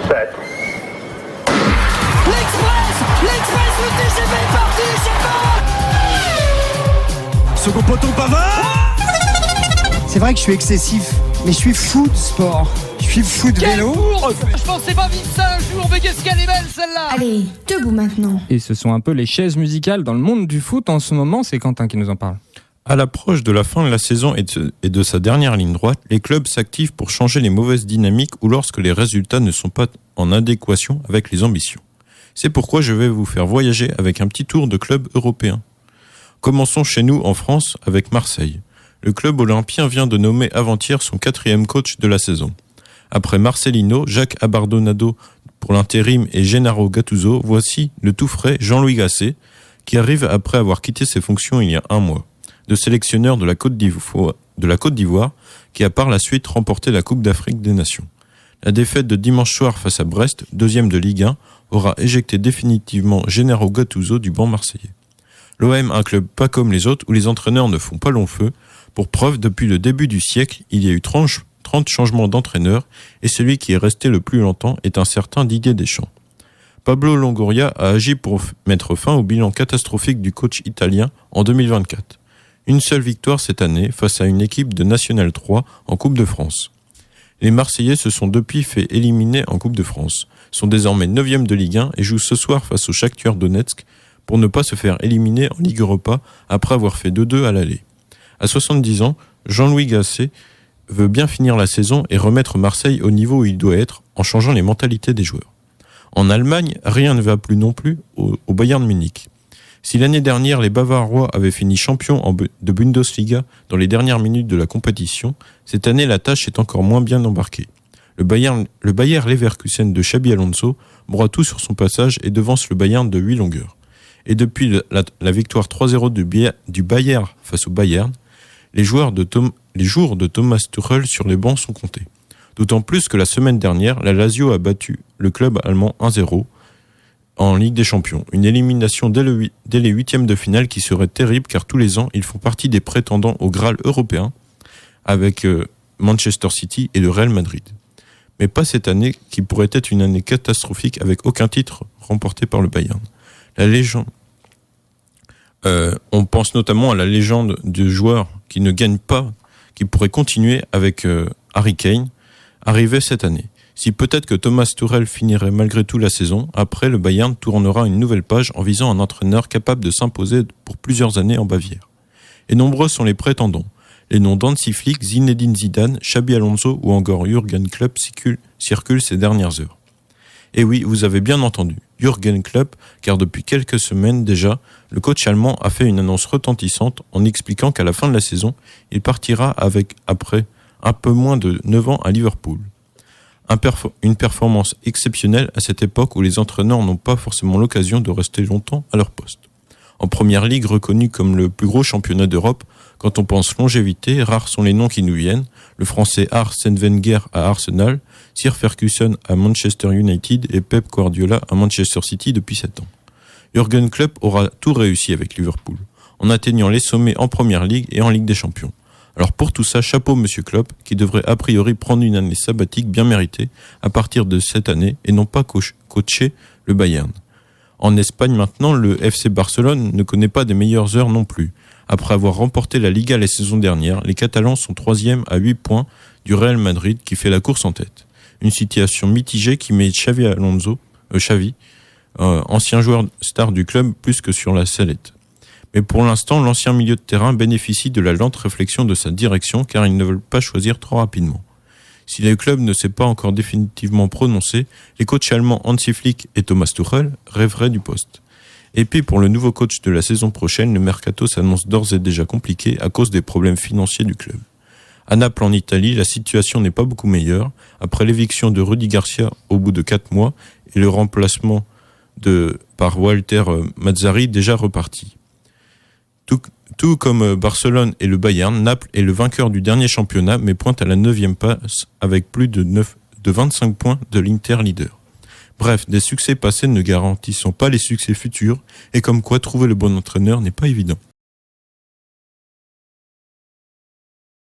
Set. L'Express, le TGV est parti, c'est bon. Second poteau, Pavard. C'est vrai que je suis excessif, mais je suis fou de sport. Je suis fou de vélo. Je pensais pas vivre ça un jour, mais qu'est-ce qu'elle est belle celle-là. Allez, debout maintenant. Et ce sont un peu les chaises musicales dans le monde du foot en ce moment, c'est Quentin qui nous en parle. À l'approche de la fin de la saison et de sa dernière ligne droite, les clubs s'activent pour changer les mauvaises dynamiques ou lorsque les résultats ne sont pas en adéquation avec les ambitions. C'est pourquoi je vais vous faire voyager avec un petit tour de clubs européens. Commençons chez nous en France avec Marseille. Le club olympien vient de nommer avant-hier son 4e coach de la saison. Après Marcelino, Jacques Abardonado pour l'intérim et Gennaro Gattuso, voici le tout frais Jean-Louis Gasset qui arrive après avoir quitté ses fonctions il y a un mois. De sélectionneur de la Côte d'Ivoire qui a par la suite remporté la Coupe d'Afrique des Nations. La défaite de dimanche soir face à Brest, 2e de Ligue 1, aura éjecté définitivement Gennaro Gattuso du banc marseillais. L'OM, un club pas comme les autres où les entraîneurs ne font pas long feu. Pour preuve, depuis le début du siècle, il y a eu 30 changements d'entraîneurs et celui qui est resté le plus longtemps est un certain Didier Deschamps. Pablo Longoria a agi pour mettre fin au bilan catastrophique du coach italien en 2024. Une seule victoire cette année face à une équipe de National 3 en Coupe de France. Les Marseillais se sont depuis fait éliminer en Coupe de France, sont désormais 9e de Ligue 1 et jouent ce soir face au Shakhtar Donetsk pour ne pas se faire éliminer en Ligue Europa après avoir fait 2-2 à l'aller. À 70 ans, Jean-Louis Gasset veut bien finir la saison et remettre Marseille au niveau où il doit être en changeant les mentalités des joueurs. En Allemagne, rien ne va plus non plus au Bayern Munich. Si l'année dernière, les Bavarois avaient fini champions de Bundesliga dans les dernières minutes de la compétition, cette année, la tâche est encore moins bien embarquée. Le Bayer Leverkusen de Xabi Alonso broie tout sur son passage et devance le Bayern de 8 longueurs. Et depuis la victoire 3-0 du Bayer face au Bayern, les jours de Thomas Tuchel sur les bancs sont comptés. D'autant plus que la semaine dernière, la Lazio a battu le club allemand 1-0 en Ligue des Champions. Une élimination dès les huitièmes de finale qui serait terrible car tous les ans, ils font partie des prétendants au Graal européen avec Manchester City et le Real Madrid. Mais pas cette année qui pourrait être une année catastrophique avec aucun titre remporté par le Bayern. La légende, on pense notamment à la légende de joueurs qui ne gagnent pas, qui pourrait continuer avec Harry Kane, arrivé cette année. Si peut-être que Thomas Tuchel finirait malgré tout la saison, après le Bayern tournera une nouvelle page en visant un entraîneur capable de s'imposer pour plusieurs années en Bavière. Et nombreux sont les prétendants. Les noms d'Hansi Flick, Zinedine Zidane, Xabi Alonso ou encore Jürgen Klopp circulent ces dernières heures. Et oui, vous avez bien entendu, Jürgen Klopp, car depuis quelques semaines déjà, le coach allemand a fait une annonce retentissante en expliquant qu'à la fin de la saison, il partira après un peu moins de 9 ans à Liverpool. Une performance exceptionnelle à cette époque où les entraîneurs n'ont pas forcément l'occasion de rester longtemps à leur poste. En première ligue reconnue comme le plus gros championnat d'Europe, quand on pense longévité, rares sont les noms qui nous viennent. Le français Arsène Wenger à Arsenal, Sir Ferguson à Manchester United et Pep Guardiola à Manchester City depuis 7 ans. Jürgen Klopp aura tout réussi avec Liverpool, en atteignant les sommets en première ligue et en Ligue des Champions. Alors pour tout ça, chapeau Monsieur Klopp, qui devrait a priori prendre une année sabbatique bien méritée à partir de cette année et non pas coacher le Bayern. En Espagne maintenant, le FC Barcelone ne connaît pas des meilleures heures non plus. Après avoir remporté la Liga la saison dernière, les Catalans sont 3e à 8 points du Real Madrid qui fait la course en tête. Une situation mitigée qui met Xavi, ancien joueur star du club, plus que sur la sellette. Mais pour l'instant, l'ancien milieu de terrain bénéficie de la lente réflexion de sa direction car ils ne veulent pas choisir trop rapidement. Si le club ne s'est pas encore définitivement prononcé, les coachs allemands Hansi Flick et Thomas Tuchel rêveraient du poste. Et puis pour le nouveau coach de la saison prochaine, le mercato s'annonce d'ores et déjà compliqué à cause des problèmes financiers du club. À Naples en Italie, la situation n'est pas beaucoup meilleure. Après l'éviction de Rudy Garcia au bout de 4 mois et le remplacement par Walter Mazzarri déjà reparti. Tout comme Barcelone et le Bayern, Naples est le vainqueur du dernier championnat mais pointe à la 9e place avec plus de 25 points de l'Inter leader. Bref, des succès passés ne garantissant pas les succès futurs et comme quoi trouver le bon entraîneur n'est pas évident.